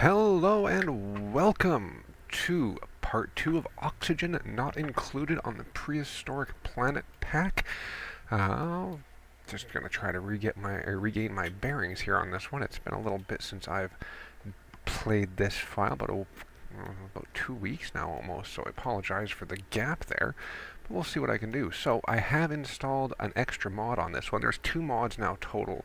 Hello and welcome to part 2 of Oxygen Not Included on the Prehistoric Planet Pack. Just going to try to regain my bearings here on this one. It's been a little bit since I've played this file, about 2 weeks now almost, so I apologize for the gap there. But we'll see what I can do. So I have installed an extra mod on this one. There's 2 mods now total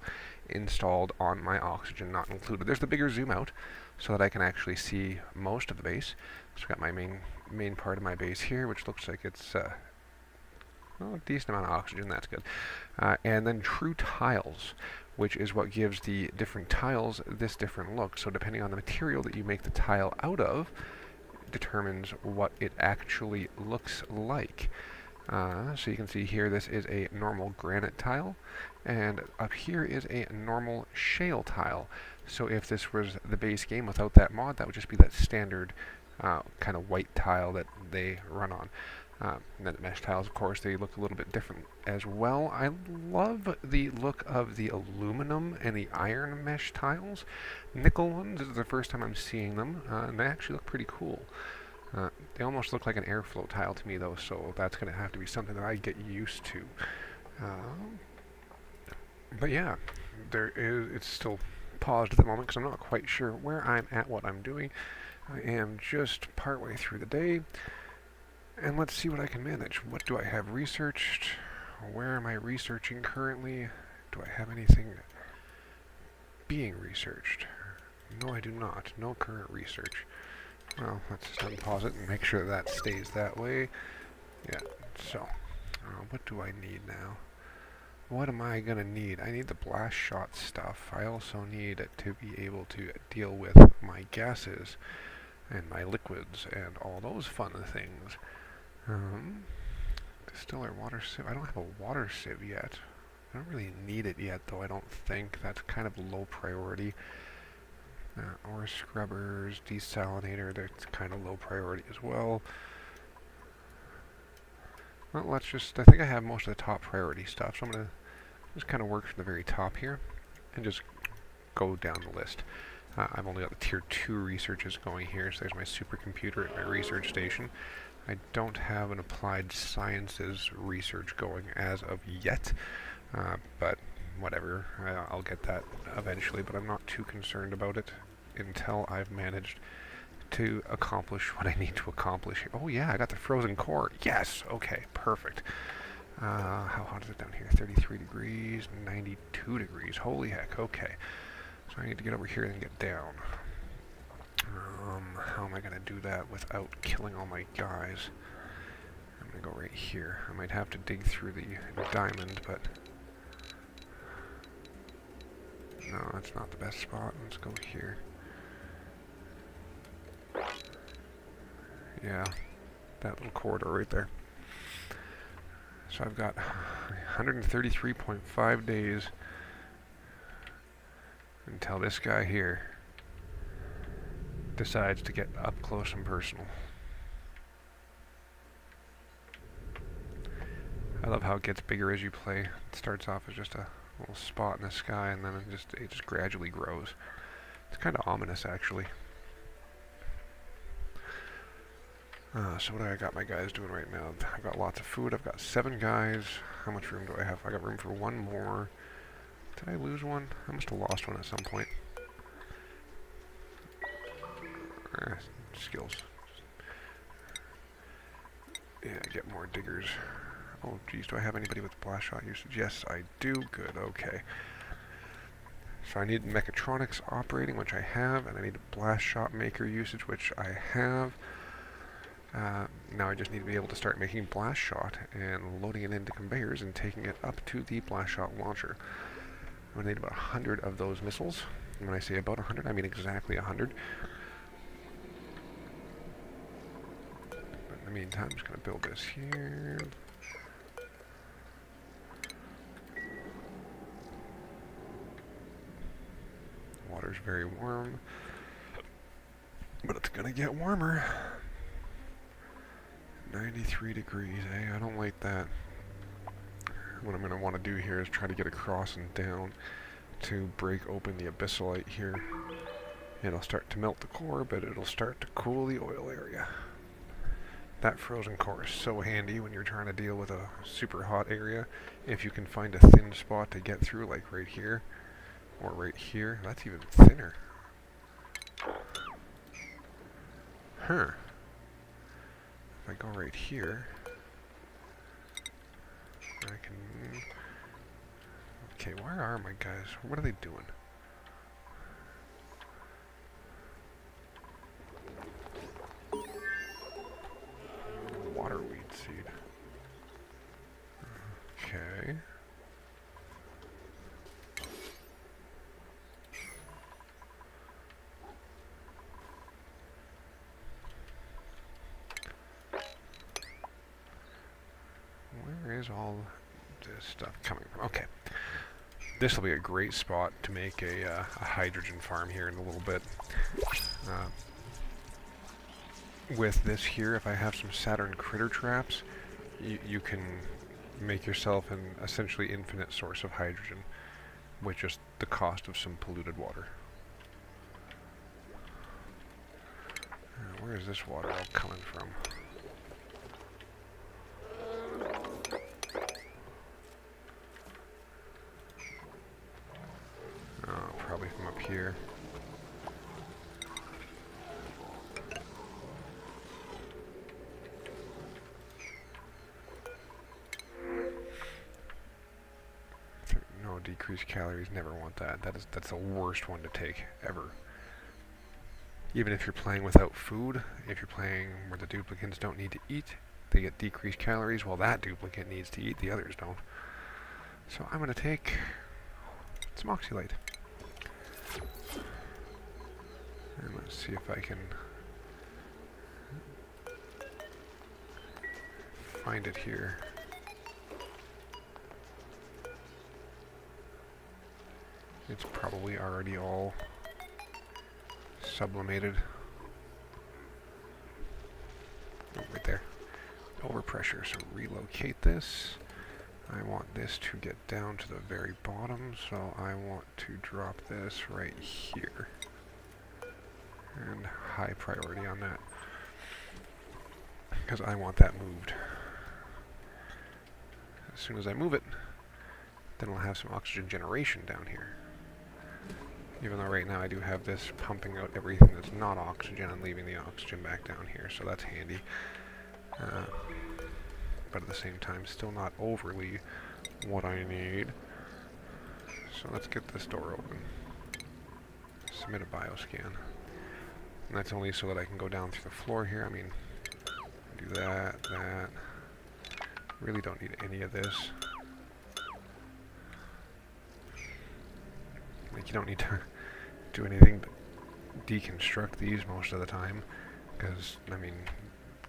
installed on my Oxygen Not Included. There's the bigger zoom out, so that I can actually see most of the base. So I've got my main part of my base here, which looks like it's well, a decent amount of oxygen. That's good. And then true tiles, which is what gives the different tiles this different look. So depending on the material that you make the tile out of, determines what it actually looks like. So you can see here this is a normal granite tile, and up here is a normal shale tile. So if this was the base game without that mod, that would just be that standard kind of white tile that they run on. And then the mesh tiles, of course, they look a little bit different as well. I love the look of the aluminum and the iron mesh tiles. Nickel ones, this is the first time I'm seeing them, and they actually look pretty cool. They almost look like an airflow tile to me, though, so that's going to have to be something that I get used to. But yeah, it's still paused at the moment because I'm not quite sure where I'm at, what I'm doing. I am just partway through the day, and let's see what I can manage. What do I have researched? Where am I researching currently? Do I have anything being researched? No, I do not. No current research. Well, let's just unpause it and make sure that stays that way. Yeah, so, what do I need now? What am I going to need? I need the blast shot stuff. I also need to be able to deal with my gases and my liquids and all those fun things. Distiller water sieve. I don't have a water sieve yet. I don't really need it yet, though, I don't think. That's kind of low priority. Ore scrubbers, desalinator, that's kind of low priority as well. Well, I think I have most of the top priority stuff, so I'm going to just kind of work from the very top here and just go down the list. I've only got the tier 2 researches going here, so there's my supercomputer at my research station. I don't have an applied sciences research going as of yet, but whatever, I'll get that eventually, but I'm not too concerned about it until I've managed to accomplish what I need to accomplish here. Oh yeah, I got the frozen core. Yes, okay, perfect. How hot is it down here? 33 degrees, 92 degrees. Holy heck, okay. So I need to get over here and get down. How am I going to do that without killing all my guys? I'm going to go right here. I might have to dig through the diamond, but no, that's not the best spot. Let's go here. Yeah, that little corridor right there. So I've got 133.5 days until this guy here decides to get up close and personal. I love how it gets bigger as you play. It starts off as just a little spot in the sky, and then it just gradually grows. It's kind of ominous, actually. So what do I got my guys doing right now? I've got lots of food. I've got 7 guys. How much room do I have? I got room for 1 more. Did I lose one? I must have lost one at some point. Skills. Yeah, get more diggers. Oh, geez, do I have anybody with blast shot usage? Yes, I do. Good, okay. So I need mechatronics operating, which I have, and I need a blast shot maker usage, which I have. Now I just need to be able to start making blast shot and loading it into conveyors and taking it up to the blast shot launcher. I'm going to need about 100 of those missiles. And when I say about 100, I mean exactly 100. But in the meantime, I'm just going to build this here. Water's very warm, but it's going to get warmer. 93 degrees, eh? I don't like that. What I'm going to want to do here is try to get across and down to break open the abyssalite here. It'll start to melt the core, but it'll start to cool the oil area. That frozen core is so handy when you're trying to deal with a super hot area. If you can find a thin spot to get through, like right here, or right here. That's even thinner. Huh. If I go right here, I can... Okay, where are my guys? What are they doing? Waterweed seed. Okay. Where is all this stuff coming from? Okay. This will be a great spot to make a hydrogen farm here in a little bit. With this here, if I have some Saturn critter traps, you can make yourself an essentially infinite source of hydrogen with just the cost of some polluted water. Where is this water all coming from? Oh, probably from up here. No, decreased calories, never want that. That's the worst one to take, ever. Even if you're playing without food, if you're playing where the duplicates don't need to eat, they get decreased calories, while that duplicate needs to eat, the others don't. So I'm going to take some oxylite. And let's see if I can find it here. It's probably already all sublimated. Oh, right there. Overpressure, so relocate this. I want this to get down to the very bottom, so I want to drop this right here. And high priority on that, because I want that moved. As soon as I move it, then we'll have some oxygen generation down here. Even though right now I do have this pumping out everything that's not oxygen and leaving the oxygen back down here, so that's handy. But at the same time, still not overly what I need. So let's get this door open. Submit a bioscan. And that's only so that I can go down through the floor here. I mean, do that, that. Really don't need any of this. Like, you don't need to do anything but deconstruct these most of the time. Because, I mean,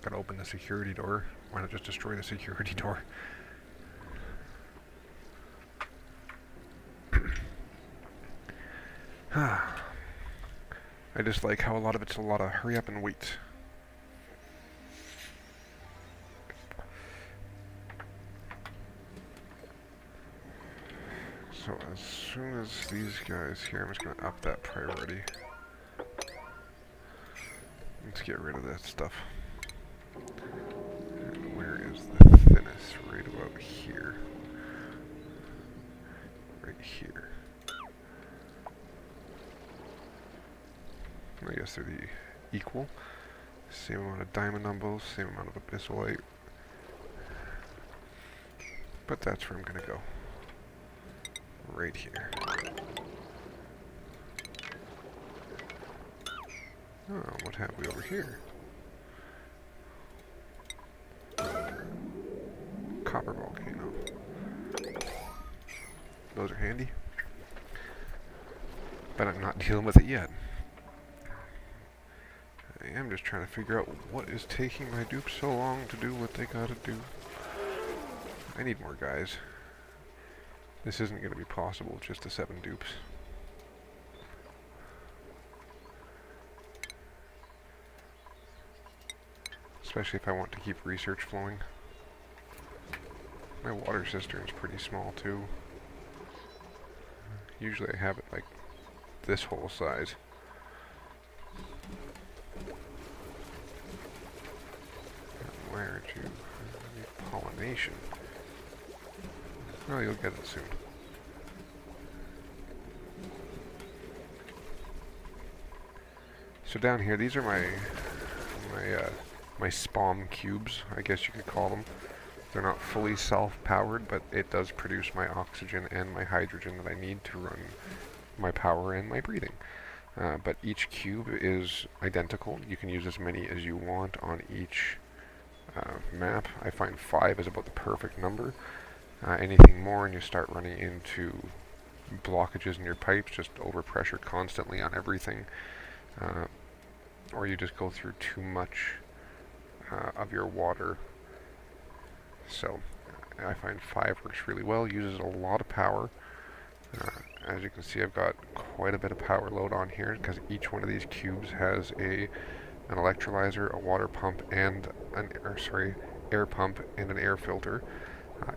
gotta open the security door. Why not just destroy the security door? I just like how a lot of it's a lot of hurry up and wait. So as soon as these guys here, I'm just going to up that priority. Let's get rid of that stuff. And where is the thinnest? Right about here. Right here. I guess they're the equal. Same amount of diamond on both, same amount of abyssalite. But that's where I'm going to go. Right here. Oh, what have we over here? Copper volcano. Those are handy. But I'm not dealing with it yet. I am just trying to figure out what is taking my dupes so long to do what they gotta do. I need more guys. This isn't going to be possible with just the 7 dupes. Especially if I want to keep research flowing. My water cistern's pretty small too. Usually I have it like this whole size. where to pollination. Well, you'll get it soon. So down here, these are my spawn cubes, I guess you could call them. They're not fully self-powered, but it does produce my oxygen and my hydrogen that I need to run my power and my breathing. But each cube is identical. You can use as many as you want on each map. I find 5 is about the perfect number. Anything more and you start running into blockages in your pipes, just overpressure constantly on everything, or you just go through too much of your water. So I find 5 works really well, uses a lot of power. As you can see, I've got quite a bit of power load on here because each one of these cubes has an electrolyzer, a water pump, and air pump and an air filter.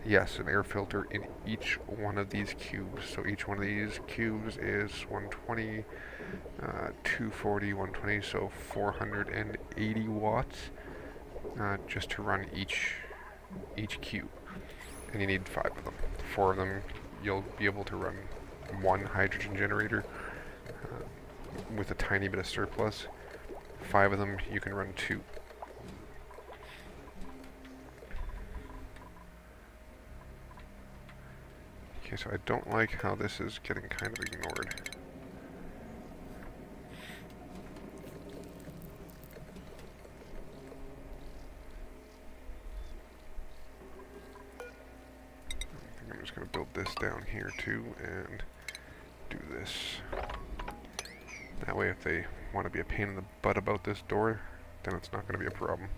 Yes, an air filter in each one of these cubes. So each one of these cubes is 120, 240, 120, so 480 watts just to run each cube. And you need 5 of them. 4 of them, you'll be able to run 1 hydrogen generator with a tiny bit of surplus. 5 of them, you can run 2. Okay, so I don't like how this is getting kind of ignored. I think I'm just going to build this down here too and do this. That way if they want to be a pain in the butt about this door, then it's not going to be a problem.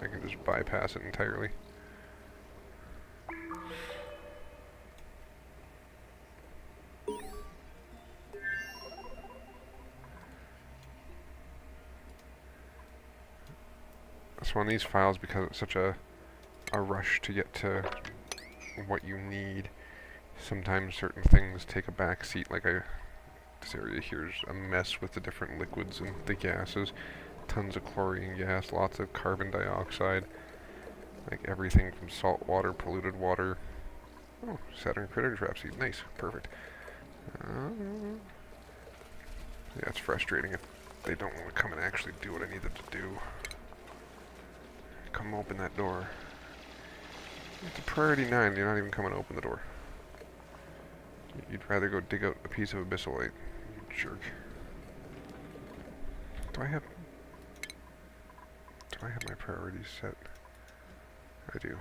I can just bypass it entirely. So on these files, because it's such a rush to get to what you need, sometimes certain things take a back seat. Like this area here is a mess with the different liquids and the gases. Tons of chlorine gas, lots of carbon dioxide, like everything from salt water, polluted water. Oh, Saturn critter trap seed, nice, perfect. Yeah, it's frustrating if they don't want to come and actually do what I need them to do. Come open that door. It's a priority 9, you're not even coming to open the door. You'd rather go dig out a piece of abyssalite, you jerk. Do I have my priorities set? I do.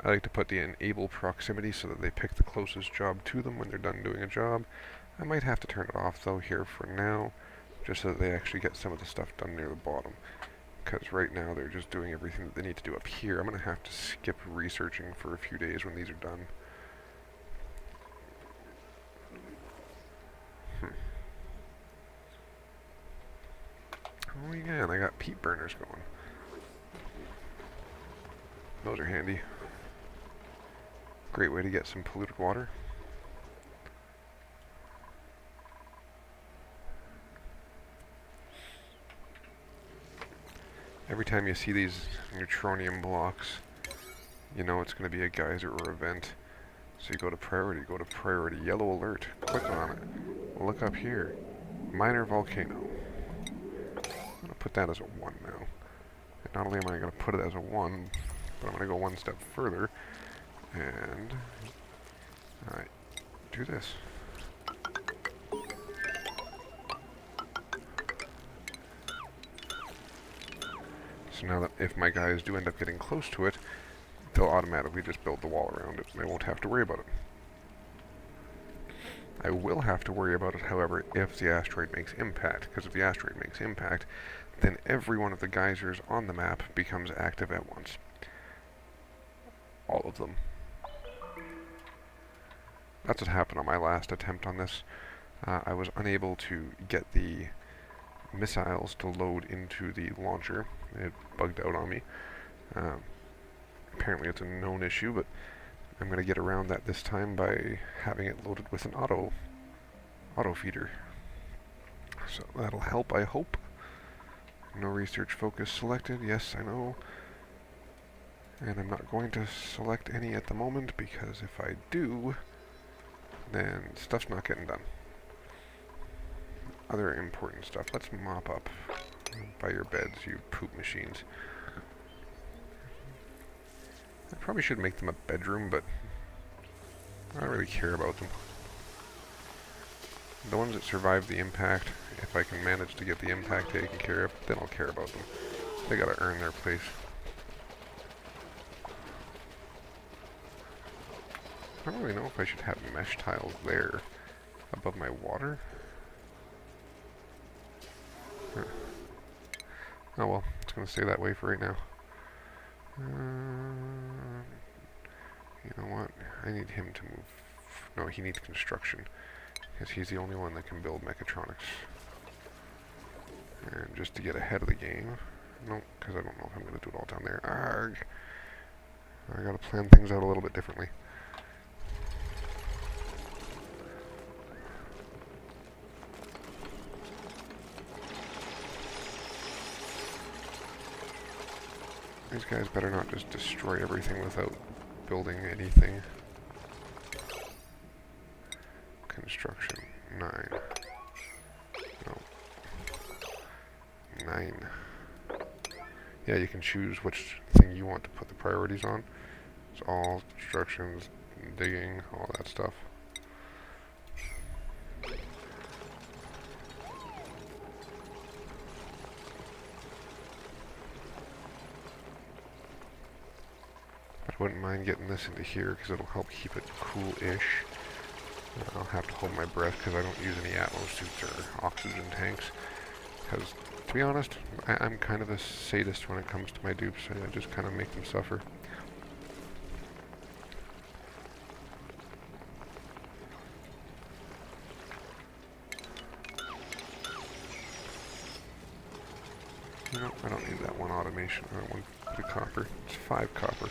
I like to put the enable proximity so that they pick the closest job to them when they're done doing a job. I might have to turn it off though here for now, just so that they actually get some of the stuff done near the bottom. Because right now they're just doing everything that they need to do up here. I'm going to have to skip researching for a few days when these are done. Oh yeah, and I got peat burners going. Those are handy. Great way to get some polluted water. Every time you see these neutronium blocks, you know it's going to be a geyser or a vent. So you go to priority, yellow alert, click on it. Look up here, minor volcano. I'm going to put that as a 1 now. And not only am I going to put it as a 1, but I'm going to go one step further and do this. So now that if my guys do end up getting close to it, they'll automatically just build the wall around it, and they won't have to worry about it. I will have to worry about it, however, if the asteroid makes impact, because if the asteroid makes impact, then every one of the geysers on the map becomes active at once. All of them. That's what happened on my last attempt on this. I was unable to get the missiles to load into the launcher. It bugged out on me. Apparently it's a known issue, but I'm going to get around that this time by having it loaded with an auto feeder. So that'll help, I hope. No research focus selected. Yes, I know. And I'm not going to select any at the moment because if I do, then stuff's not getting done. Other important stuff. Let's mop up by your beds, you poop machines. I probably should make them a bedroom, but I don't really care about them. The ones that survive the impact, if I can manage to get the impact taken care of, then I'll care about them. They gotta earn their place. I don't really know if I should have mesh tiles there above my water. Huh. Oh well, it's gonna stay that way for right now. You know what? I need him to move. No, he needs construction. Because he's the only one that can build mechatronics. And just to get ahead of the game. No, because I don't know if I'm going to do it all down there. Arrgh! I gotta plan things out a little bit differently. These guys better not just destroy everything without building anything. Construction 9. No. 9. Yeah, you can choose which thing you want to put the priorities on. It's all constructions, digging, all that stuff. But I wouldn't mind getting this into here because it'll help keep it cool-ish. I'll have to hold my breath because I don't use any Atmos suits or oxygen tanks. Because, to be honest, I'm kind of a sadist when it comes to my dupes. I just kind of make them suffer. No, I don't need that one automation, or one bit of copper. It's 5 copper.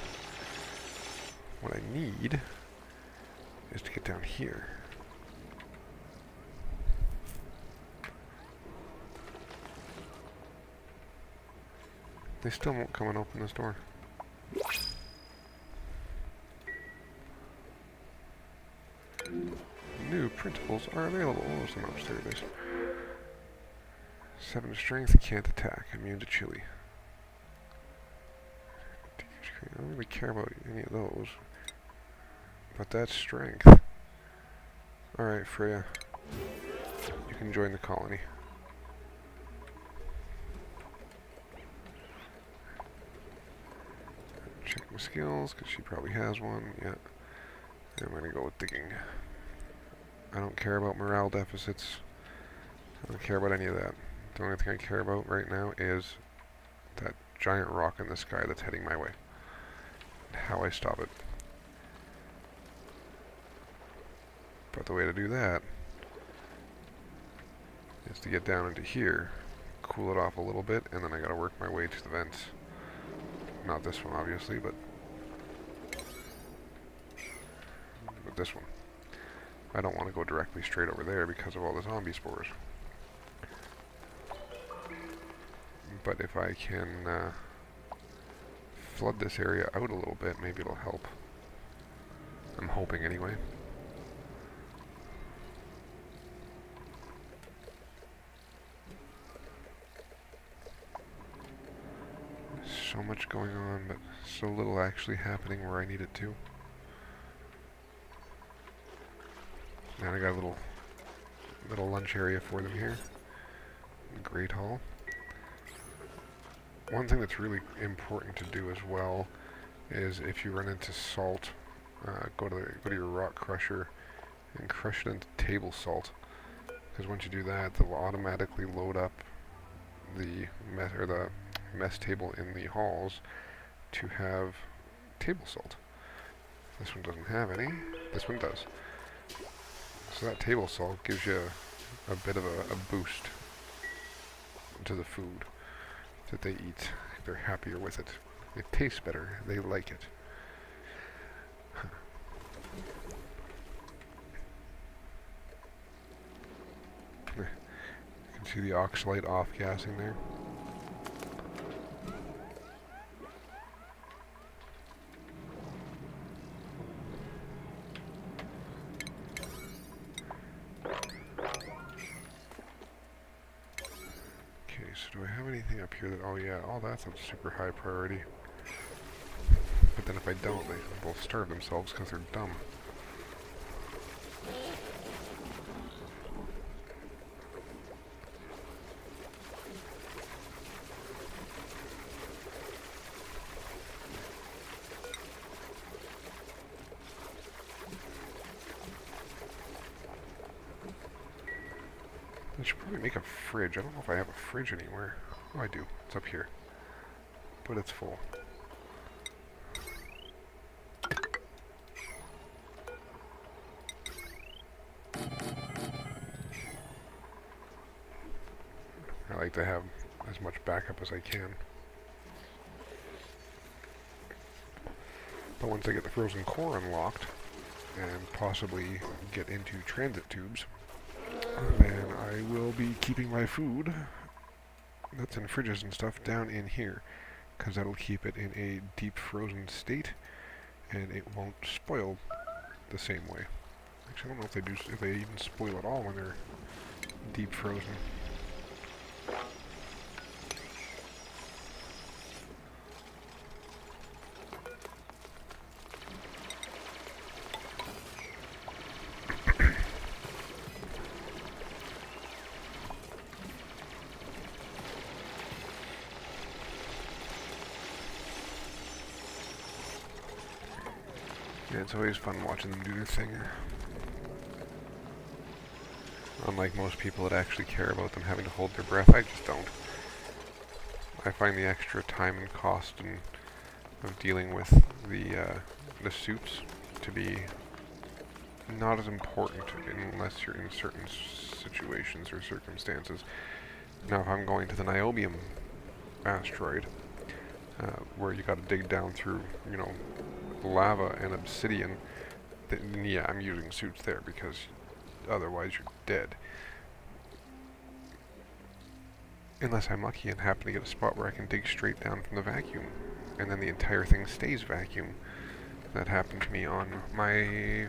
What I need is to get down here. They still won't come and open this door. New printables are available. Oh, there's some upstairs. 7 strength, can't attack, immune to chili. I don't really care about any of those. But that's strength. Alright, Freya. You can join the colony. Check my skills, because she probably has one. Yeah. I'm going to go with digging. I don't care about morale deficits. I don't care about any of that. The only thing I care about right now is that giant rock in the sky that's heading my way. And how I stop it. But the way to do that is to get down into here, cool it off a little bit, and then I gotta work my way to the vents. Not this one, obviously, but this one. I don't want to go directly straight over there because of all the zombie spores. But if I can flood this area out a little bit, maybe it'll help. I'm hoping anyway. So much going on, but so little actually happening where I need it to. And I got a little lunch area for them here. Great Hall. One thing that's really important to do as well is if you run into salt, go to your rock crusher and crush it into table salt. Because once you do that, they'll automatically load up the mess table in the halls to have table salt. This one doesn't have any. This one does. So that table salt gives you a bit of a boost to the food that they eat. They're happier with it. It tastes better. They like it. You can see the oxalate off-gassing there. So do I have anything up here that, oh yeah, all that's on super high priority. But then if I don't, they both starve themselves because they're dumb. I should probably make a fridge. I don't know if I have a fridge anywhere. Oh, I do. It's up here. But it's full. I like to have as much backup as I can. But once I get the frozen core unlocked, and possibly get into transit tubes, then I will be keeping my food that's in fridges and stuff down in here, because that'll keep it in a deep frozen state, and it won't spoil the same way. Actually, I don't know if they even spoil at all when they're deep frozen. Yeah, it's always fun watching them do their thing. Unlike most people that actually care about them having to hold their breath, I just don't. I find the extra time and cost of dealing with the suits to be not as important unless you're in certain situations or circumstances. Now, if I'm going to the niobium asteroid, where you gotta dig down through, you know, lava and obsidian, then yeah, I'm using suits there because otherwise you're dead. Unless I'm lucky and happen to get a spot where I can dig straight down from the vacuum, and then the entire thing stays vacuum. That happened to me on my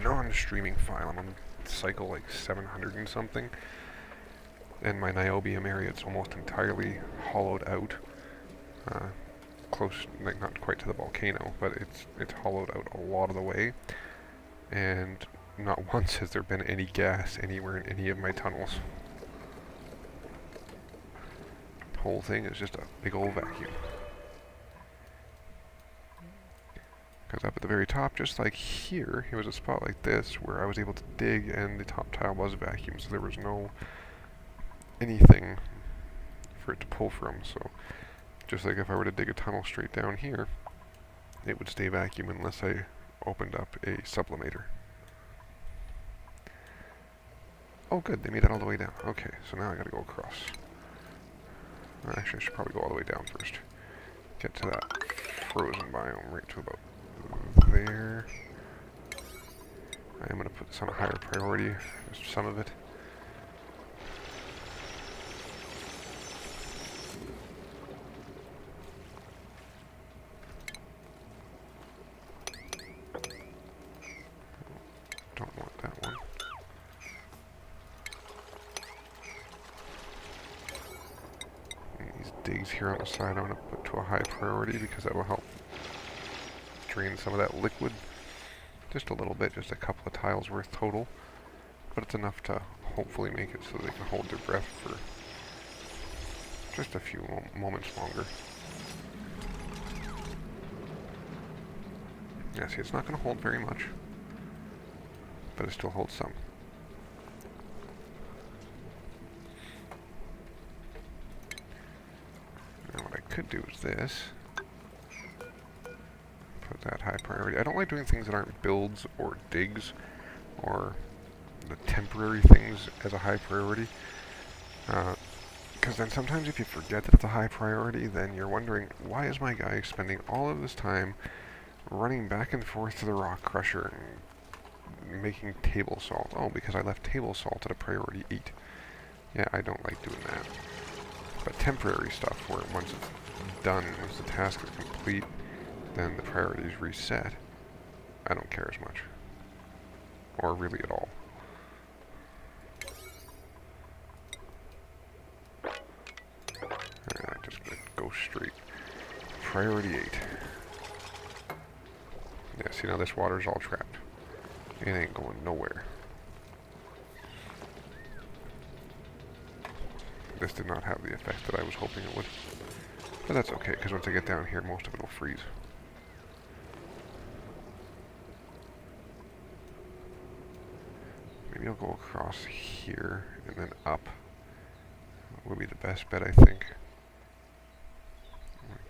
non-streaming file. I'm on cycle like 700 and something, and my niobium area, it's almost entirely hollowed out. Close, like not quite to the volcano, but it's hollowed out a lot of the way, and not once has there been any gas anywhere in any of my tunnels. The whole thing is just a big old vacuum. Because up at the very top, just like here, here was a spot like this where I was able to dig and the top tile was vacuum, so there was no anything for it to pull from. So just like if I were to dig a tunnel straight down here, it would stay vacuum unless I opened up a sublimator. Oh good, they made it all the way down. Okay, so now I gotta go across. Actually, I should probably go all the way down first. Get to that frozen biome right to about there. I am going to put this on a higher priority, just some of it. Don't want that one. And these digs here on the side I'm going to put to a high priority because that will help drain some of that liquid. Just a little bit, just a couple of tiles worth total. But it's enough to hopefully make it so they can hold their breath for just a few moments longer. Yeah, see, it's not going to hold very much, but it still holds some. Now what I could do is this. Put that high priority. I don't like doing things that aren't builds or digs or the temporary things as a high priority. Because then sometimes if you forget that it's a high priority, then you're wondering, why is my guy spending all of this time running back and forth to the rock crusher and making table salt? Oh, because I left table salt at a priority 8. Yeah, I don't like doing that. But temporary stuff, where once it's done, once the task is complete, then the priority is reset, I don't care as much. Or really at all. Priority 8. Yeah, see now this water's all trapped. It ain't going nowhere. This did not have the effect that I was hoping it would. But that's okay, because once I get down here, most of it will freeze. Maybe I'll go across here and then up. Would be the best bet, I think.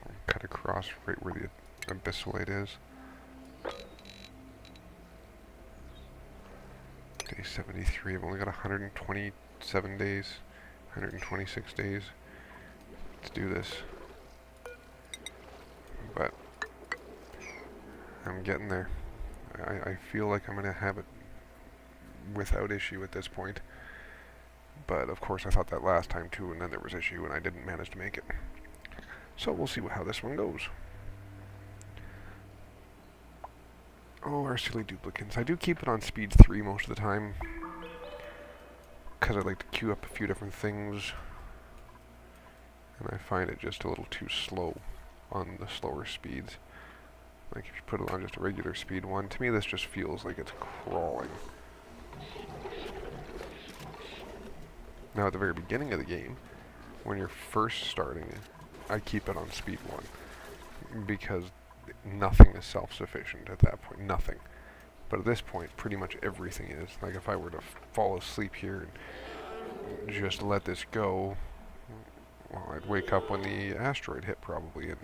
I'll cut across right where the abyssalate is. Day 73. I've only got 127 days. 126 days. Let's do this. But I'm getting there. I feel like I'm going to have it without issue at this point. But of course I thought that last time too, and then there was issue and I didn't manage to make it. So we'll see how this one goes. Oh, our silly duplicants. I do keep it on speed 3 most of the time, because I like to queue up a few different things, and I find it just a little too slow on the slower speeds. Like if you put it on just a regular speed 1, to me this just feels like it's crawling. Now at the very beginning of the game, when you're first starting, I keep it on speed 1, because nothing is self-sufficient at that point, nothing. But at this point, pretty much everything is. Like if I were to fall asleep here and just let this go, well, I'd wake up when the asteroid hit probably, and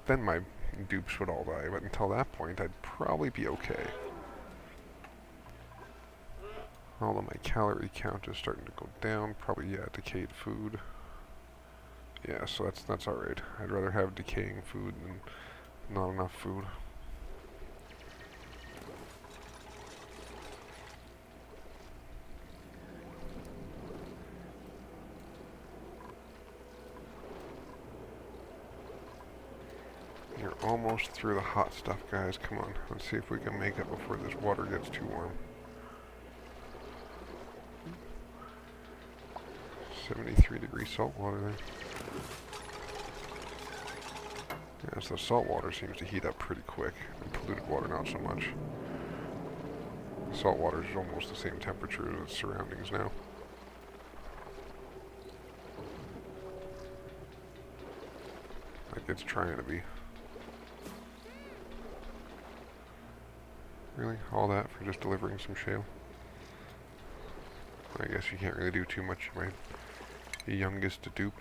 then my dupes would all die. But until that point, I'd probably be okay. Although my calorie count is starting to go down, probably, yeah, decayed food. Yeah, so that's alright. I'd rather have decaying food than not enough food. You're almost through the hot stuff, guys. Come on, let's see if we can make it before this water gets too warm. 73-degree salt water there. Yeah, so the salt water seems to heat up pretty quick, and polluted water not so much. Salt water is almost the same temperature as its surroundings now. Like it's trying to be. Really? All that for just delivering some shale? I guess you can't really do too much. My youngest to dupe.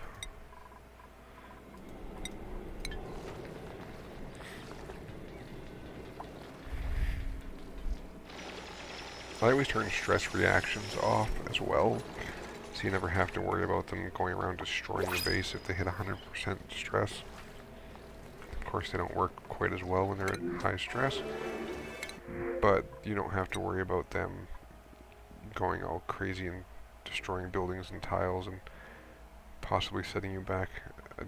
I always turn stress reactions off as well, so you never have to worry about them going around destroying the base if they hit 100% stress. Of course, they don't work quite as well when they're at high stress, but you don't have to worry about them going all crazy and destroying buildings and tiles and possibly setting you back a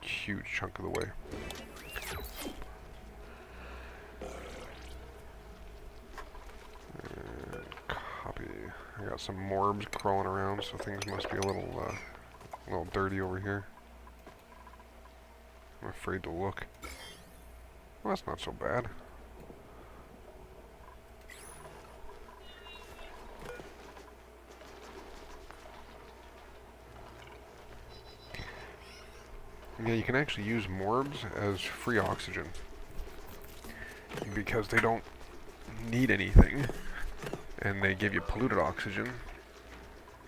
huge chunk of the way. Copy. I got some morbs crawling around, so things must be a little dirty over here. I'm afraid to look. Well, that's not so bad. Yeah, you can actually use morbs as free oxygen because they don't need anything, and they give you polluted oxygen,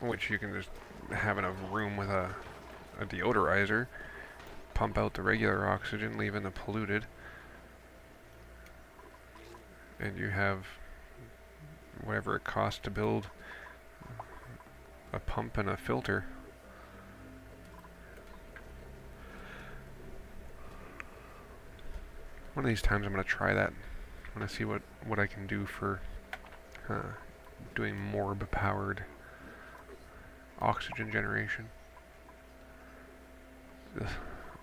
which you can just have in a room with a deodorizer, pump out the regular oxygen, leave in the polluted, and you have whatever it costs to build a pump and a filter. One of these times I'm going to try that. I'm going to see what I can do for doing morb-powered oxygen generation. Ugh,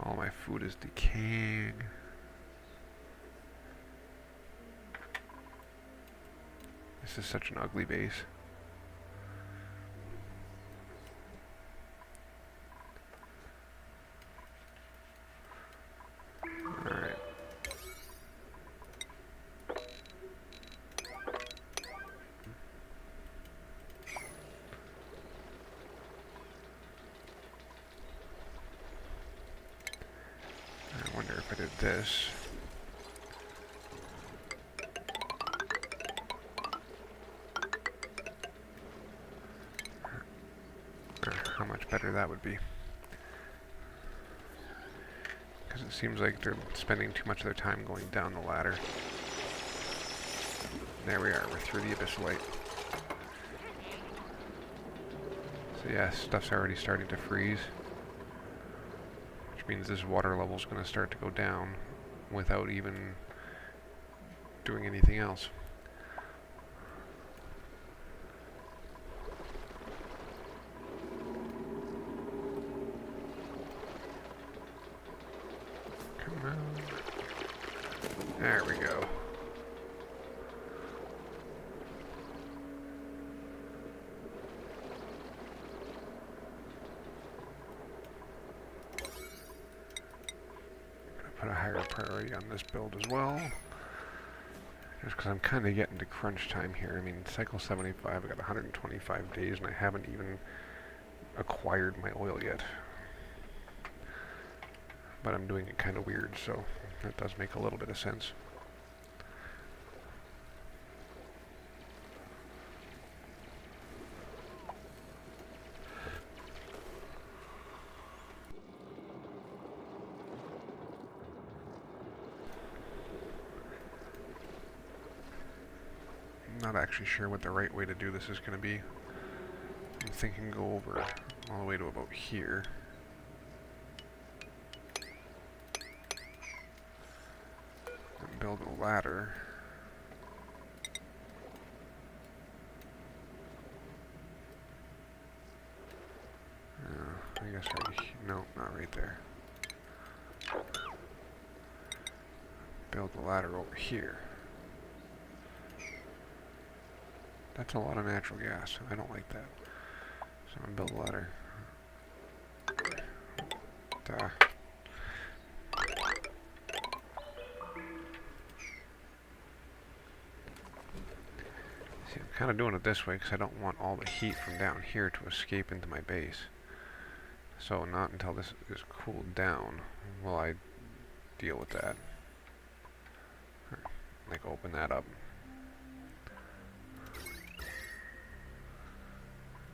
all my food is decaying. This is such an ugly base. if I did this. How much better that would be. Because it seems like they're spending too much of their time going down the ladder. There we are, we're through the abyssal light. So yeah, stuff's already starting to freeze. Which means this water level's going to start to go down without even doing anything else. Come on. There we go. Put a higher priority on this build as well. Just because I'm kind of getting to crunch time here. I mean, cycle 75, I got 125 days and I haven't even acquired my oil yet. But I'm doing it kind of weird, so that does make a little bit of sense. Not actually sure what the right way to do this is going to be. I'm thinking go over all the way to about here. And build a ladder. I guess right no, not right there. Build the ladder over here. That's a lot of natural gas. I don't like that. So I'm gonna build a ladder. Duh. See, I'm kind of doing it this way because I don't want all the heat from down here to escape into my base. So not until this is cooled down will I deal with that. Like open that up.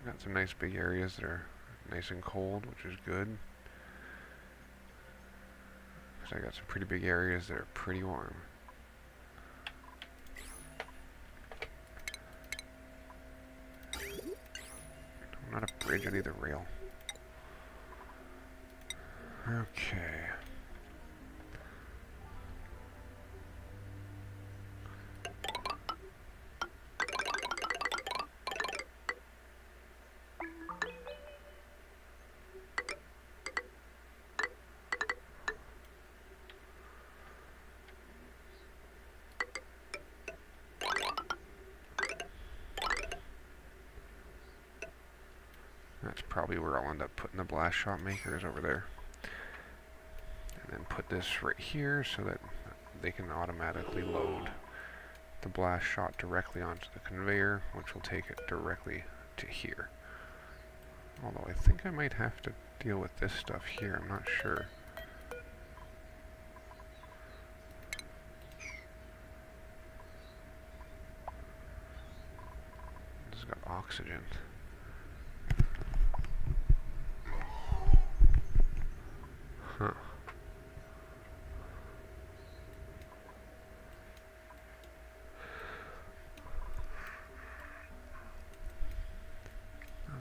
Got some nice big areas that are nice and cold, which is good. Because I got some pretty big areas that are pretty warm. Not a bridge, I need a rail. Okay. That's probably where I'll end up putting the blast shot makers over there. And then put this right here so that they can automatically load the blast shot directly onto the conveyor, which will take it directly to here. Although I think I might have to deal with this stuff here, I'm not sure. This has got oxygen. Huh.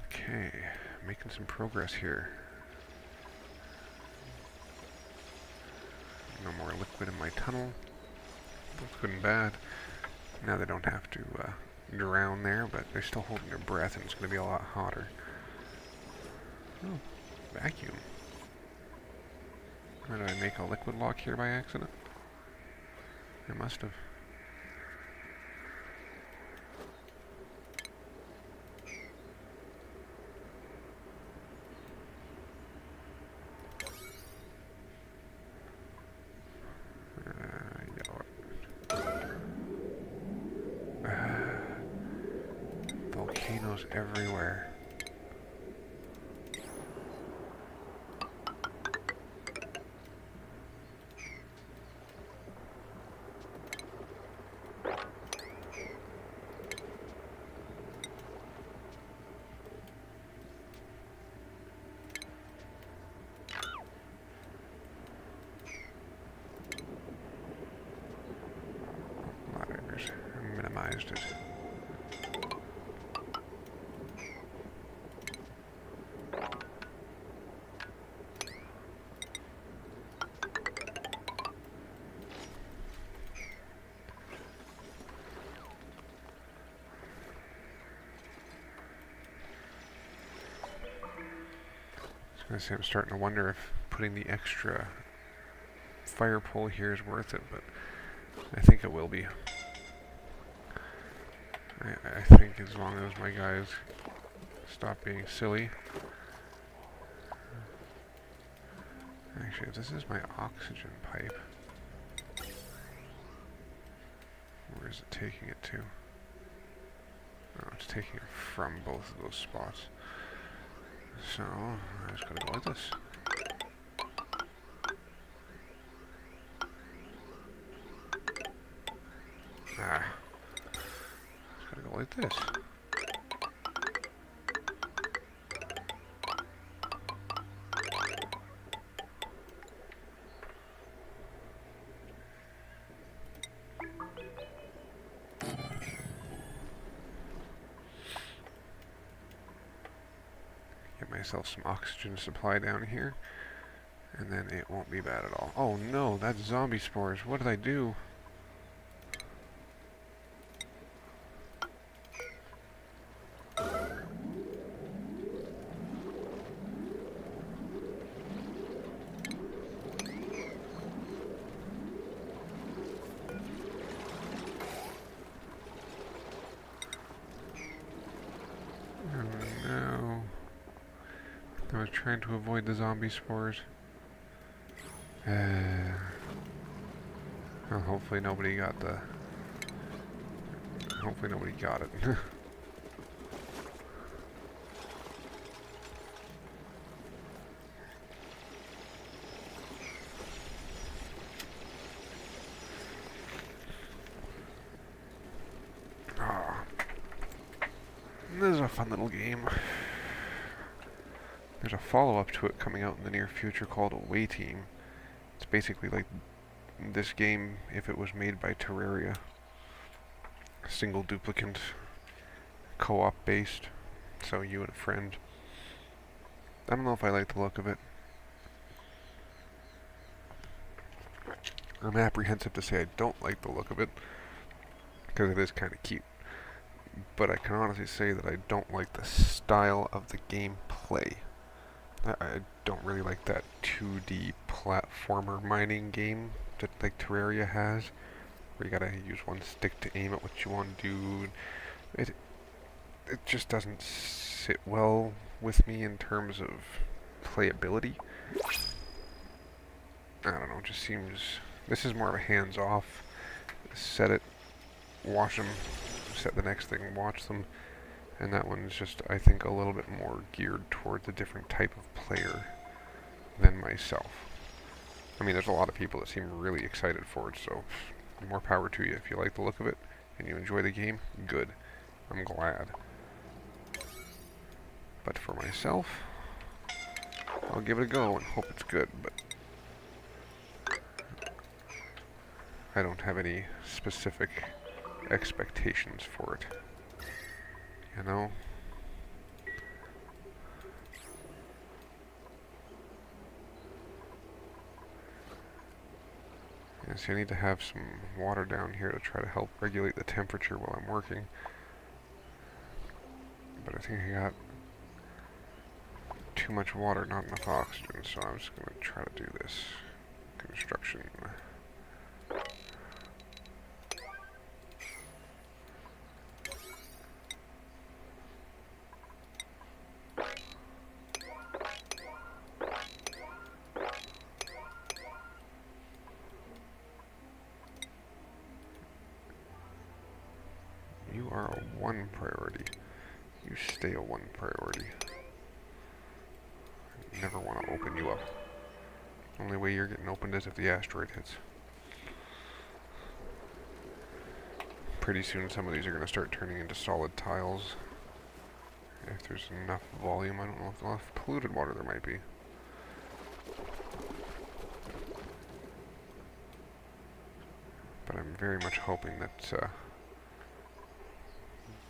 Okay, making some progress here. No more liquid in my tunnel. Both good and bad. Now they don't have to drown there, but they're still holding their breath and it's going to be a lot hotter. Oh, vacuum. Or did I make a liquid lock here by accident? I must have. Volcanoes everywhere. recognized it. I say I'm starting to wonder if putting the extra fire pole here is worth it, but I think it will be. I think as long as my guys stop being silly. Actually, this is my oxygen pipe. Where is it taking it to? Oh, it's taking it from both of those spots. So, I just gotta go like this. Ah. Just gotta go like this. Get myself some oxygen supply down here, and then it won't be bad at all. Oh no, that's zombie spores. What did I do? Oh no. I was trying to avoid the zombie spores. Well, hopefully nobody got the... Hopefully nobody got it. Ah, this is a fun little game. There's a follow-up to it coming out in the near future called Away Team. It's basically like this game if it was made by Terraria. Single duplicant, co-op based, so you and a friend. I don't know if I like the look of it. I'm apprehensive to say I don't like the look of it, because it is kind of cute. But I can honestly say that I don't like the style of the gameplay. I don't really like that 2D platformer mining game that like Terraria has, where you gotta use one stick to aim at what you want to do. It just doesn't sit well with me in terms of playability. I don't know, it just seems... This is more of a hands-off, set it, watch them, set the next thing, watch them. And that one's just, I think, a little bit more geared towards a different type of player than myself. I mean, there's a lot of people that seem really excited for it, so more power to you. If you like the look of it and you enjoy the game, good. I'm glad. But for myself, I'll give it a go and hope it's good, but I don't have any specific expectations for it. You know? Yeah, see, I need to have some water down here to try to help regulate the temperature while I'm working. But I think I got too much water, not enough oxygen, so I'm just going to try to do this. Construction. You are a 1 priority. You stay a 1 priority. I never want to open you up. Only way you're getting opened is if the asteroid hits. Pretty soon some of these are going to start turning into solid tiles. If there's enough volume, I don't know if there's enough polluted water there might be. But I'm very much hoping that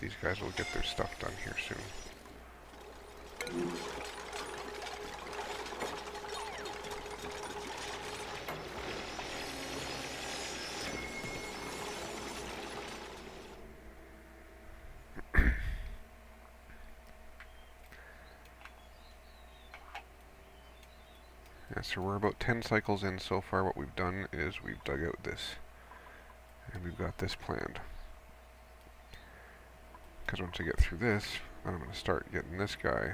these guys will get their stuff done here soon. Yeah, so we're about 10 cycles in so far. What we've done is we've dug out this, and we've got this planned. Because once I get through this, then I'm going to start getting this guy,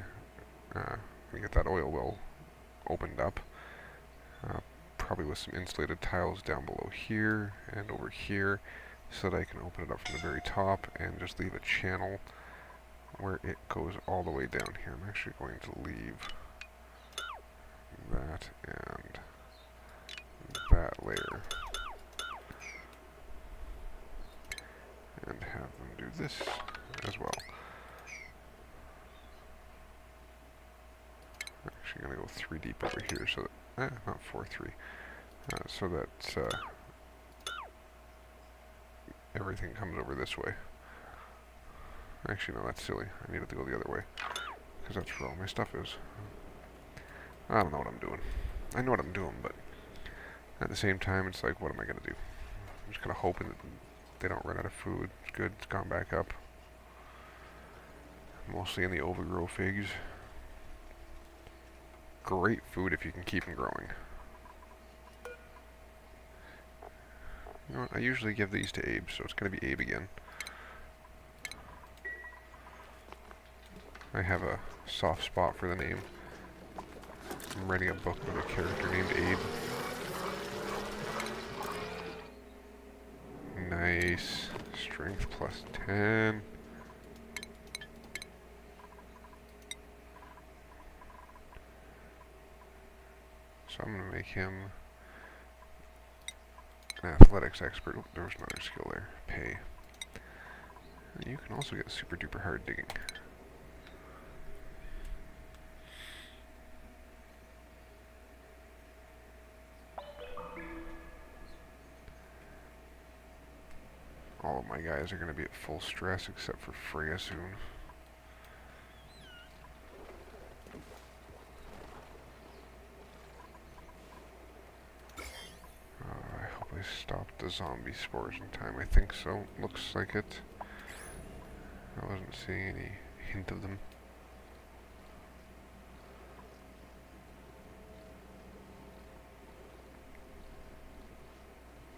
get that oil well opened up, probably with some insulated tiles down below here and over here, so that I can open it up from the very top and just leave a channel where it goes all the way down here. I'm actually going to leave that and that layer and have them do this as well. I'm actually going to go 3 deep over here so that, not 4, 3, so that everything comes over this way. Actually, no, that's silly. I needed to go the other way, because that's where all my stuff is. I don't know what I'm doing. I know what I'm doing, but at the same time, it's like, what am I going to do? I'm just kind of hoping that they don't run out of food. It's good, it's gone back up. Mostly in the overgrow figs. Great food if you can keep them growing. You know what, I usually give these to Abe, so it's going to be Abe again. I have a soft spot for the name. I'm writing a book with a character named Abe. Nice. Strength plus 10. So I'm going to make him an athletics expert. Oh, there was another skill there. Pay. And you can also get super duper hard digging. All of my guys are going to be at full stress except for Freya soon. I hope I stopped the zombie spores in time. I think so. Looks like it. I wasn't seeing any hint of them.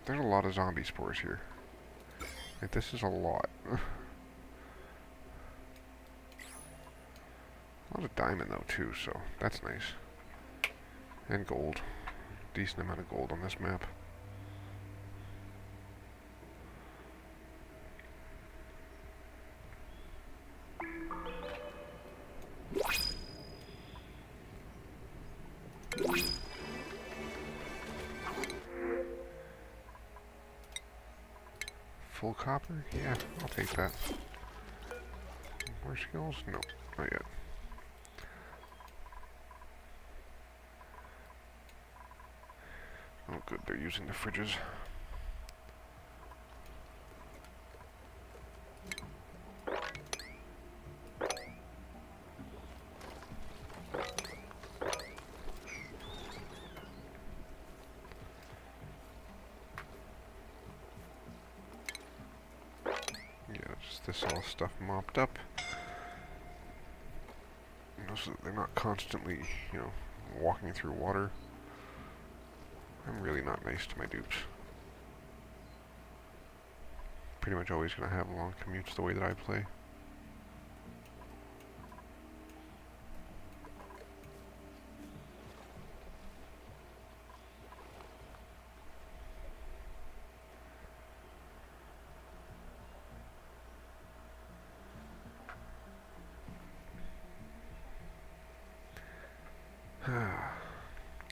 There's a lot of zombie spores here. Like, this is a lot. A lot of diamond though too, so that's nice. And gold. Decent amount of gold on this map. Full copper? Yeah, I'll take that. More skills? No, not yet. Oh good, they're using the fridges. This all stuff mopped up, you know, so that they're not constantly, you know, walking through water. I'm really not nice to my dupes. Pretty much always gonna have long commutes the way that I play.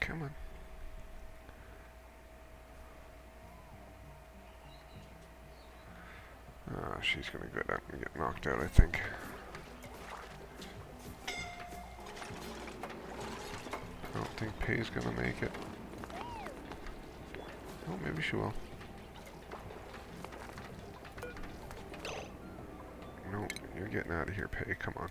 Come on. She's gonna go down and get knocked out, I think. I don't think Pay's gonna make it. Oh, maybe she will. Nope. getting out of here, Pay. Come on.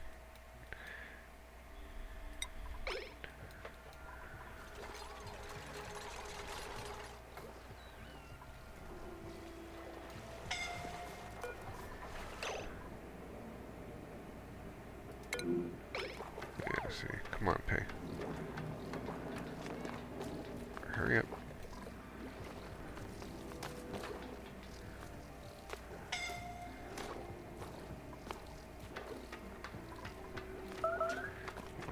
Yeah, see. Come on, Pay. Hurry up.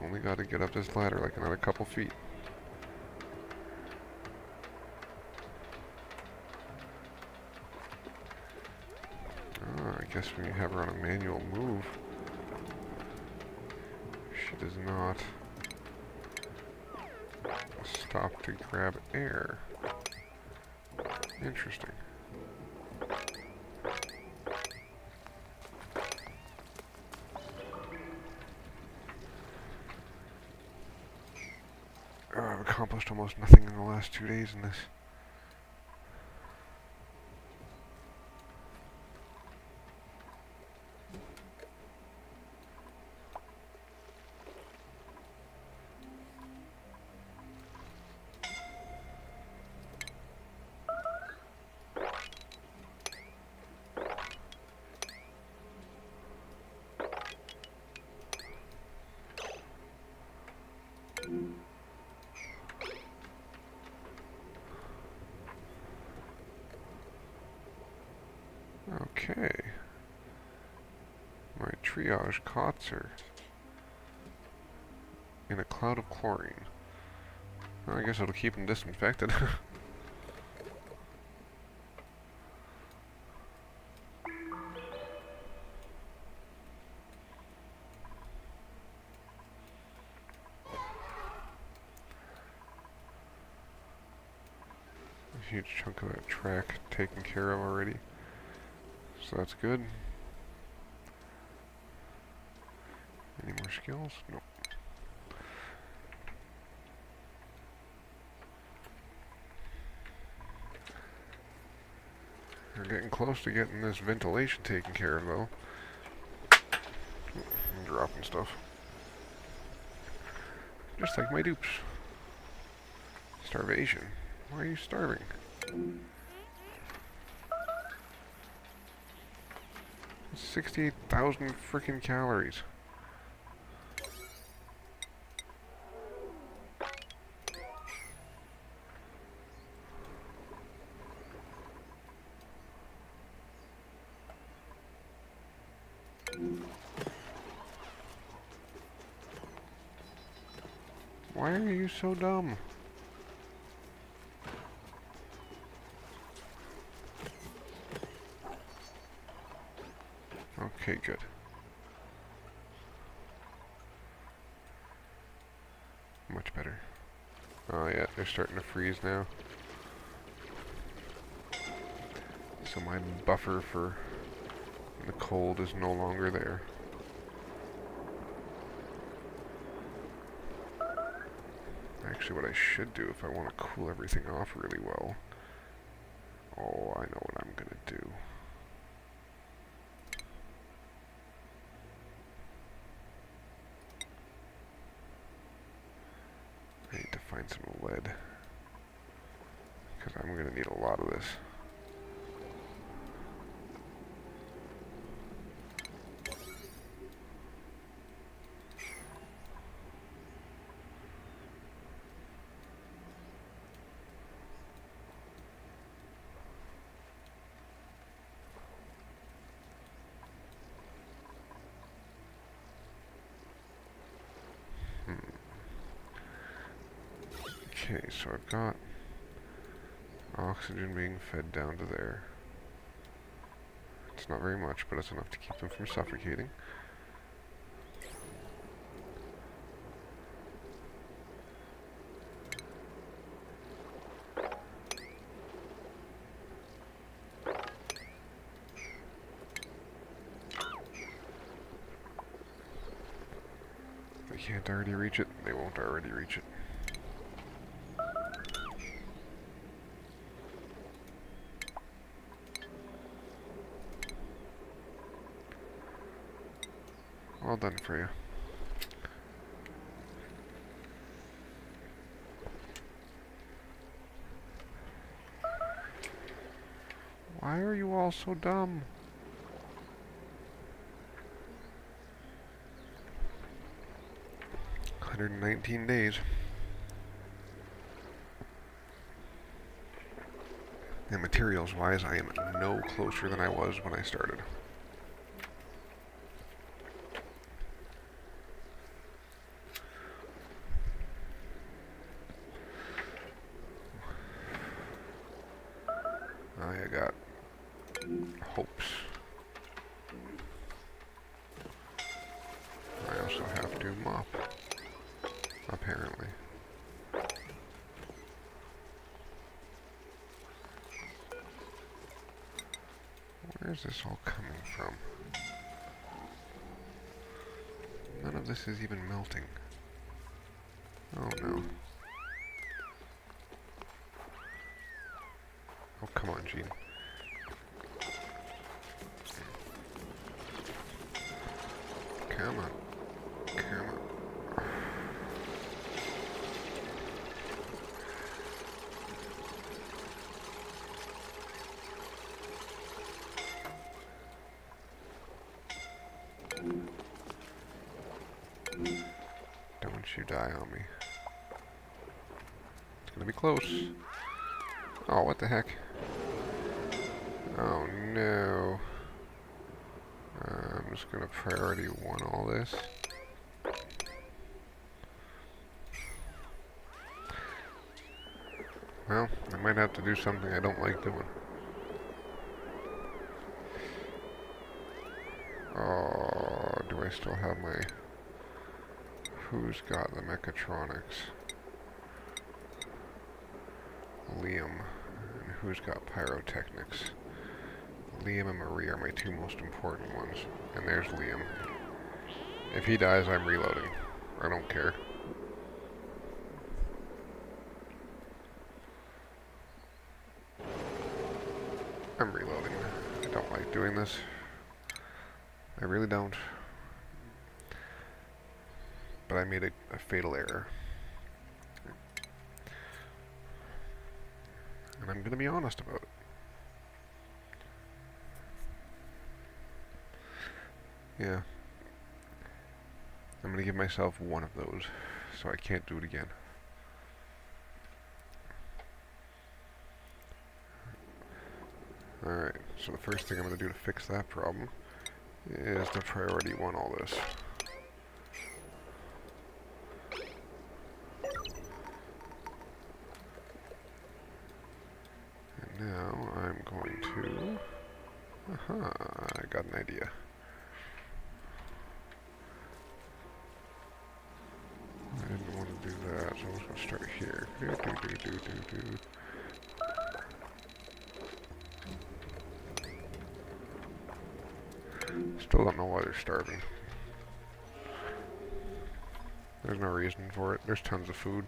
Only got to get up this ladder like another couple feet. I guess when you have her on a manual move, she does not stop to grab air. Interesting. Oh, I've accomplished almost nothing in the last 2 days in this. Okay. My triage cots are in a cloud of chlorine. Well, I guess it'll keep them disinfected. A huge chunk of that track taken care of already. So that's good. Any more skills? Nope. We're getting close to getting this ventilation taken care of, though. I'm dropping stuff. Just like my dupes. Starvation. Why are you starving? 68,000 freaking calories. Why are you so dumb? Okay, good. Much better. Oh yeah, they're starting to freeze now. So my buffer for the cold is no longer there. Actually, what I should do if I want to cool everything off really well... Oh, I know what I'm gonna do. I need to find some lead. Because I'm gonna need a lot of this. Okay, so I've got oxygen being fed down to there. It's not very much, but it's enough to keep them from suffocating. They can't already reach it, they won't already reach it. Well done for you. Why are you all so dumb? $119 days. And materials-wise, I am no closer than I was when I started. I got hopes. I also have to mop, apparently. Where's this all coming from? None of this is even melting. Oh no. Oh, come on, Gene. Come on. Come on. Don't you die on me. It's gonna be close. Oh, what the heck? Oh no. I'm just gonna priority 1 all this. Well, I might have to do something I don't like doing. Oh, do I still have my... Who's got the mechatronics? Liam. And who's got pyrotechnics? Liam and Marie are my 2 most important ones. And there's Liam. If he dies, I'm reloading. I don't care. I'm reloading. I don't like doing this. I really don't. But I made a fatal error. And I'm gonna be honest about it. Yeah. I'm gonna give myself 1 of those, so I can't do it again. Alright, so the first thing I'm gonna do to fix that problem is to priority 1 all this. And now I'm going to... Aha, I got an idea. I didn't want to do that, so I'm just going to start here. Still don't know why they're starving. There's no reason for it. There's tons of food.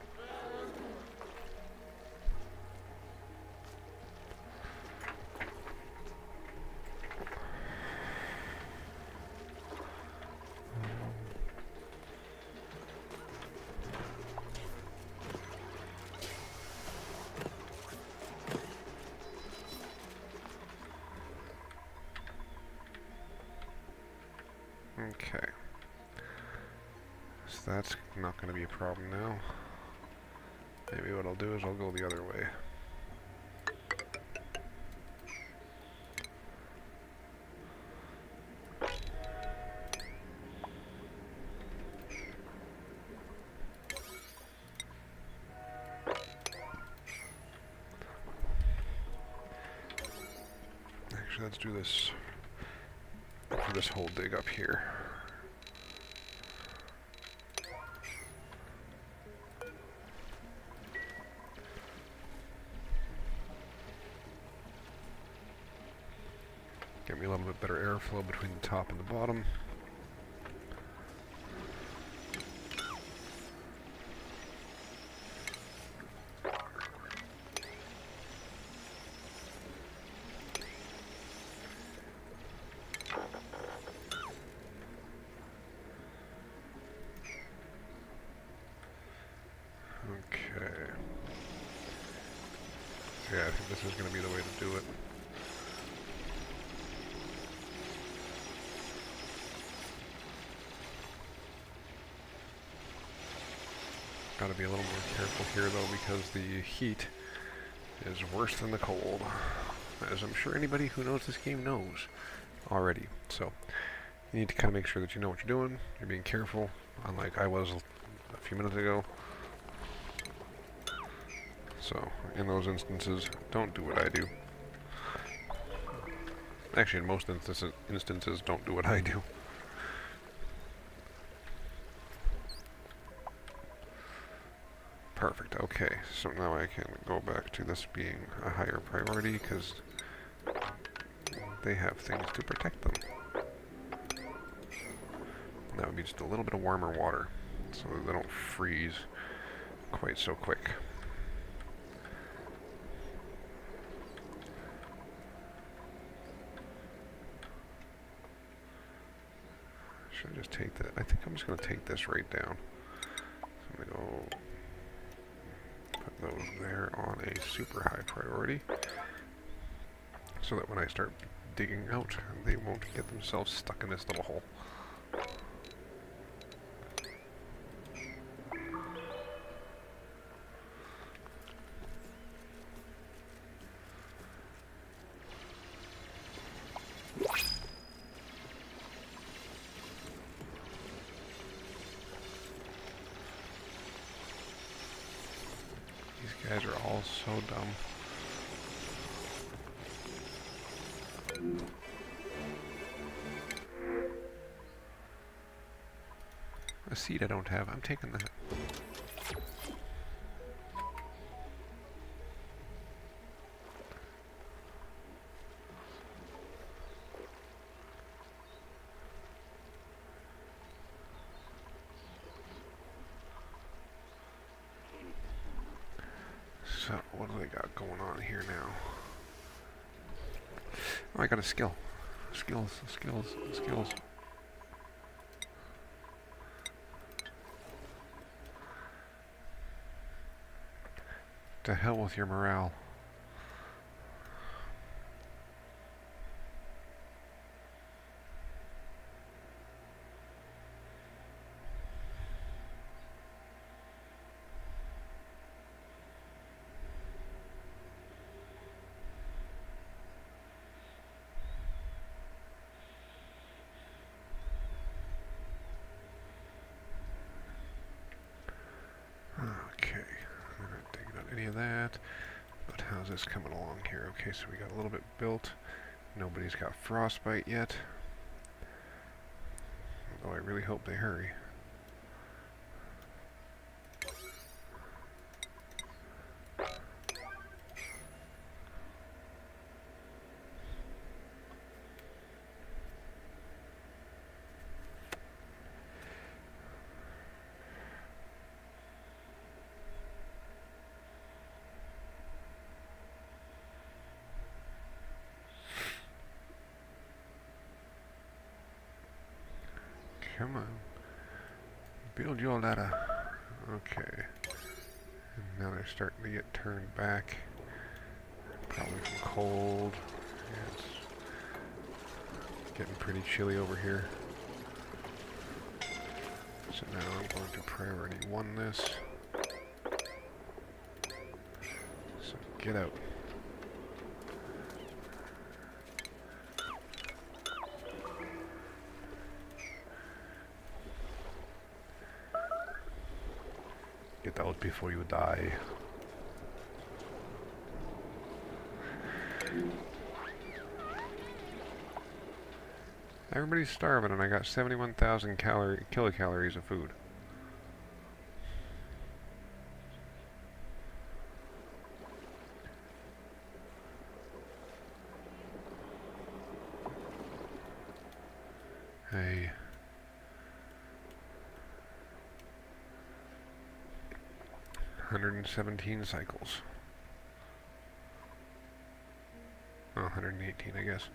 Okay. So that's not going to be a problem now. Maybe what I'll do is I'll go the other way. Actually, let's do this for this whole dig up here. Get me a little bit better airflow between the top and the bottom. Okay. Yeah, I think this is going to be the way to do it. Gotta be a little more careful here though, because the heat is worse than the cold, as I'm sure anybody who knows this game knows already. So you need to kind of make sure that you know what you're doing, you're being careful, unlike I was a few minutes ago. So in those instances, don't do what I do. Actually, in most instances, don't do what I do. Perfect, okay, so now I can go back to this being a higher priority because they have things to protect them. And that would be just a little bit of warmer water so that they don't freeze quite so quick. Should I just take that? I think I'm just going to take this right down. So I'm going to go put those there on a super high priority so that when I start digging out, they won't get themselves stuck in this little hole. These guys are all so dumb. A seed I don't have, I'm taking that. So, what do they got going on here now? Oh, I got a skill. Skills. To hell with your morale. Okay, I'm not digging out any of that. But how's this coming along here? Okay, so we got a little bit built. Nobody's got frostbite yet. Although I really hope they hurry. Come on. Build your ladder. Okay. And now they're starting to get turned back. Probably from cold. Yeah, it's getting pretty chilly over here. So now I'm going to priority 1 this. So get out. Get out before you die. Everybody's starving and I got 71,000 kilocalories of food. Hey. $117 cycles. Oh, 118, I guess.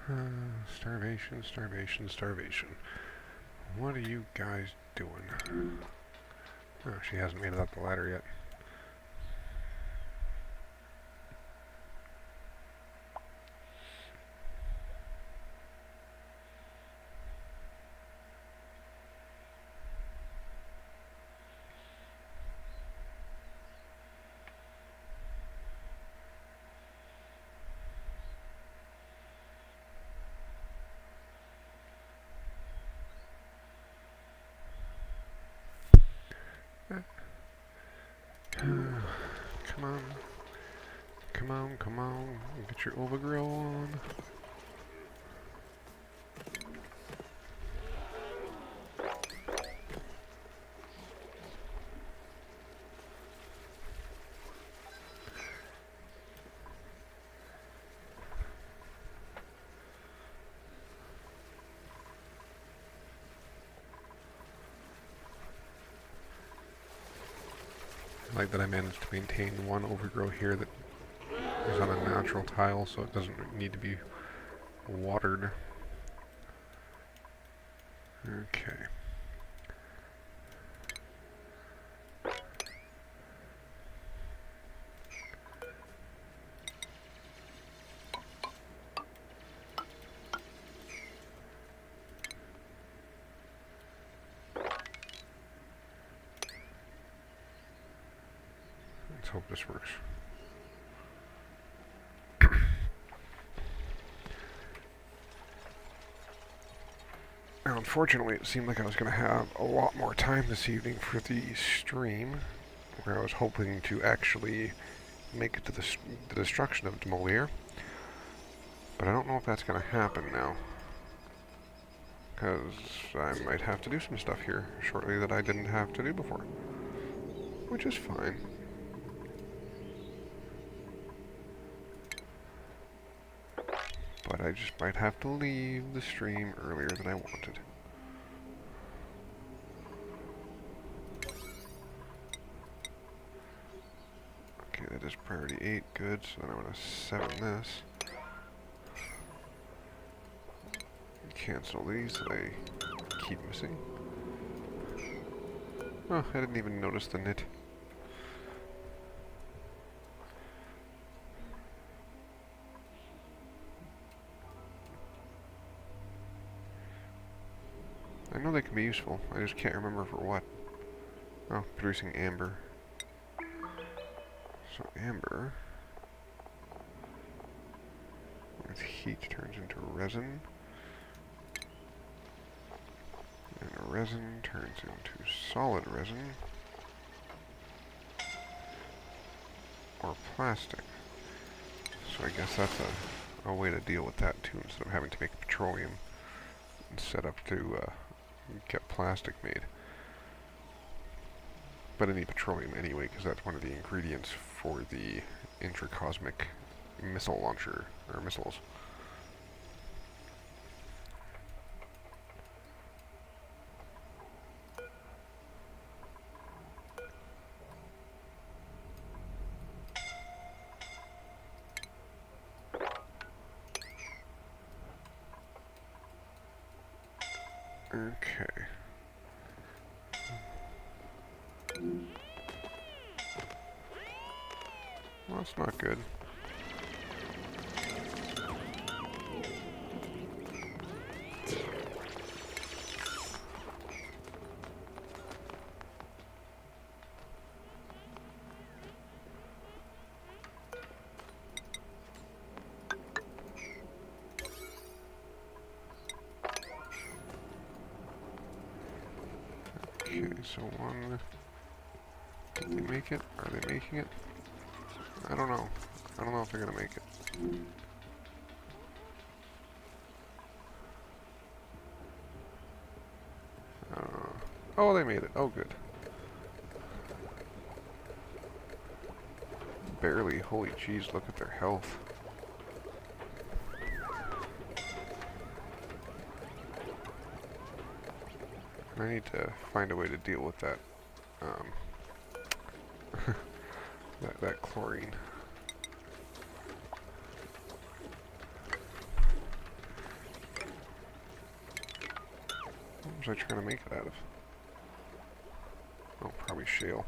Starvation, starvation, starvation. What are you guys doing? Oh, she hasn't made it up the ladder yet. Come on. Come on, come on. Get your overgrow on. I like that I managed to maintain one overgrow here that is on a natural tile, so it doesn't need to be watered. Okay. Let's hope this works. Now, unfortunately, it seemed like I was going to have a lot more time this evening for the stream, where I was hoping to actually make it to the destruction of Demolier. But I don't know if that's going to happen now, because I might have to do some stuff here shortly that I didn't have to do before, which is fine. But I just might have to leave the stream earlier than I wanted. Okay, that is priority 8, good, so then I'm going to 7 this. Cancel these that I keep missing. Oh, I didn't even notice the knit. I know they can be useful, I just can't remember for what. Oh, producing amber. So amber, with heat turns into resin. And resin turns into solid resin. Or plastic. So I guess that's a way to deal with that too, instead of having to make petroleum and set up to get plastic made. But I need petroleum anyway, because that's one of the ingredients for the intracosmic missile launcher, or missiles. Okay. Well, that's not good. Okay, so one... Did they make it? Are they making it? I don't know. I don't know if they're gonna make it. Oh, they made it. Oh, good. Barely. Holy jeez, look at their health. I need to find a way to deal with that, that chlorine. was I trying to make it out of? Oh, probably shale.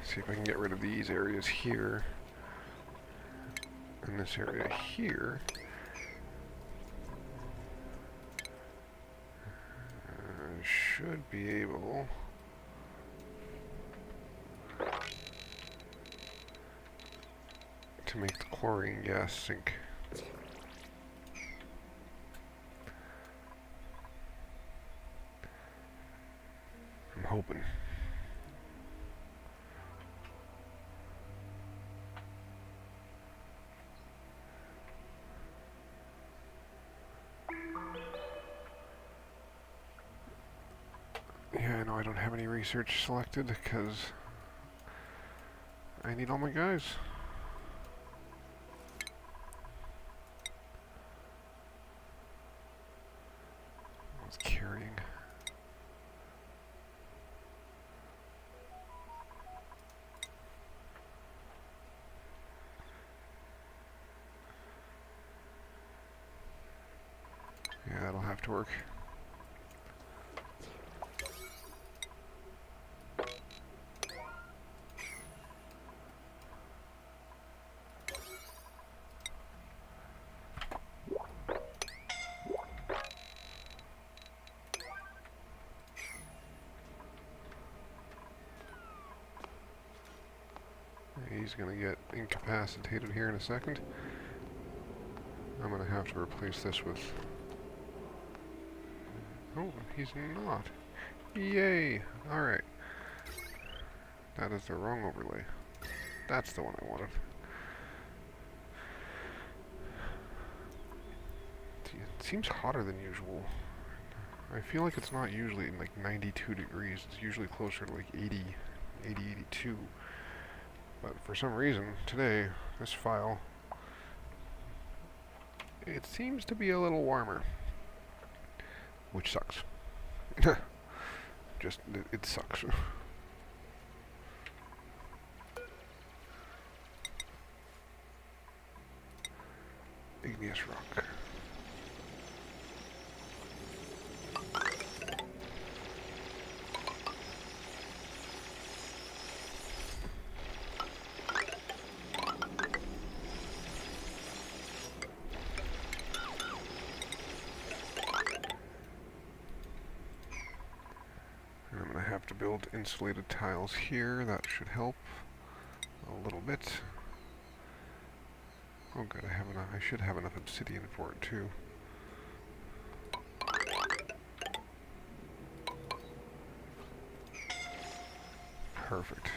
See if I can get rid of these areas here. And this area here. Should be able to make the chlorine gas sink. I'm hoping. Yeah, I know I don't have any research selected because I need all my guys. I was carrying. Yeah, that'll have to work. He's gonna get incapacitated here in a second. I'm gonna have to replace this with... Oh, he's not. Yay! Alright. That is the wrong overlay. That's the one I wanted. It seems hotter than usual. I feel like it's not usually like 92 degrees. It's usually closer to like 80, 82. But for some reason, today, this file, it seems to be a little warmer. Which sucks. Just, it sucks. Igneous rock. I'm going to have to build insulated tiles here. That should help a little bit. Oh good, I have enough. I should have enough obsidian for it too. Perfect.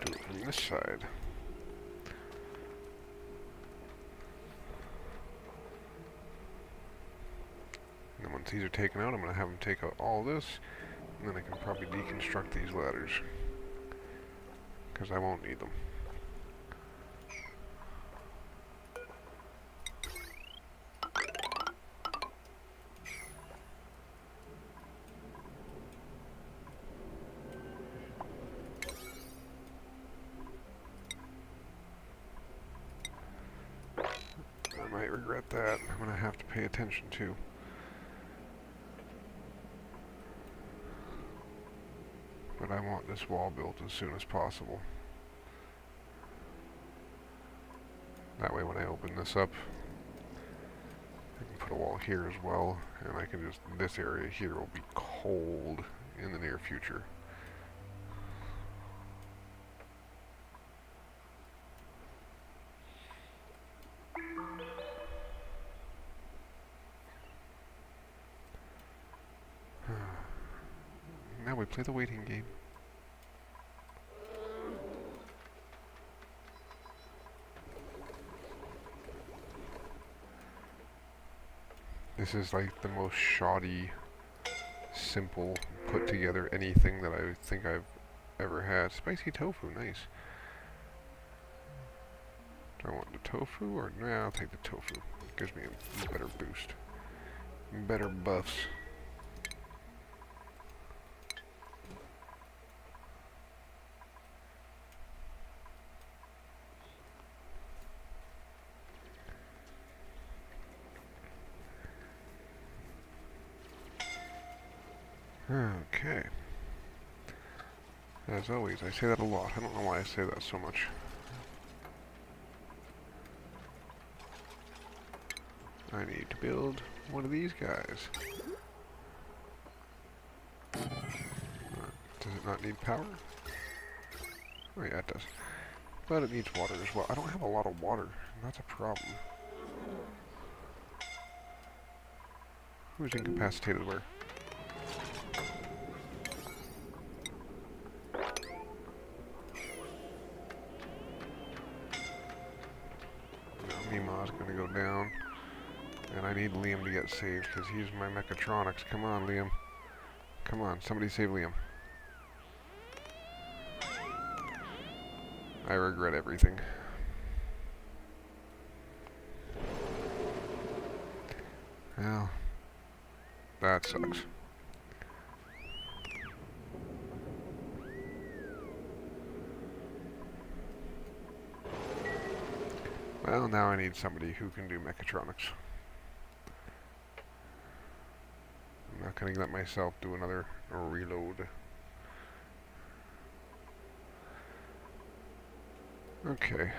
Do it from this side. And then once these are taken out, I'm going to have them take out all this, and then I can probably deconstruct these ladders. Because I won't need them. I might regret that. I'm going to have to pay attention to. But I want this wall built as soon as possible. That way when I open this up, I can put a wall here as well, and I can just, this area here will be cold in the near future. we play the waiting game. This is like the most shoddy, simple, put together anything that I think I've ever had. Spicy tofu, nice. Do I want the tofu or nah, I'll take the tofu. It gives me a better boost. Better buffs. Okay. As always, I say that a lot. I don't know why I say that so much. I need to build one of these guys. Does it not need power? Oh yeah, it does. But it needs water as well. I don't have a lot of water. That's a problem. Who's incapacitated where? Mima's gonna go down. And I need Liam to get saved because he's my mechatronics. Come on, Liam. Come on, somebody save Liam. I regret everything. Well, that sucks. Well, now I need somebody who can do mechatronics. I'm not going to let myself do another reload. Okay.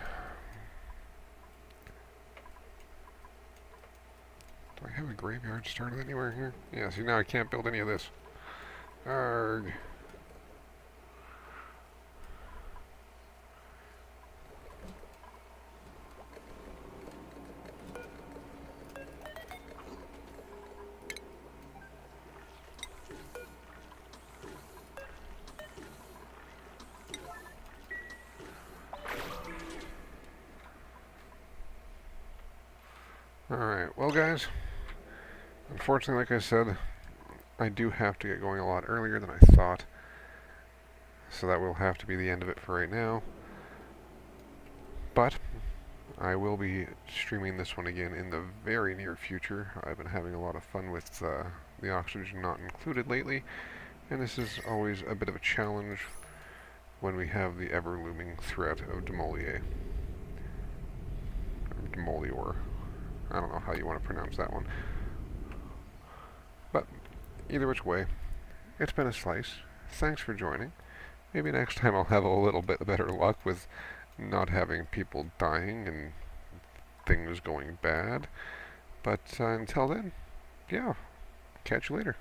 Do I have a graveyard started anywhere here? Yeah, see now I can't build any of this. Arrgh. Alright, well guys, unfortunately, like I said, I do have to get going a lot earlier than I thought, so that will have to be the end of it for right now. But I will be streaming this one again in the very near future. I've been having a lot of fun with the oxygen not included lately, and this is always a bit of a challenge when we have the ever-looming threat of Demolier. Or Demolior. I don't know how you want to pronounce that one. But either which way, it's been a slice. Thanks for joining. Maybe next time I'll have a little bit better luck with not having people dying and things going bad. But until then, yeah, catch you later.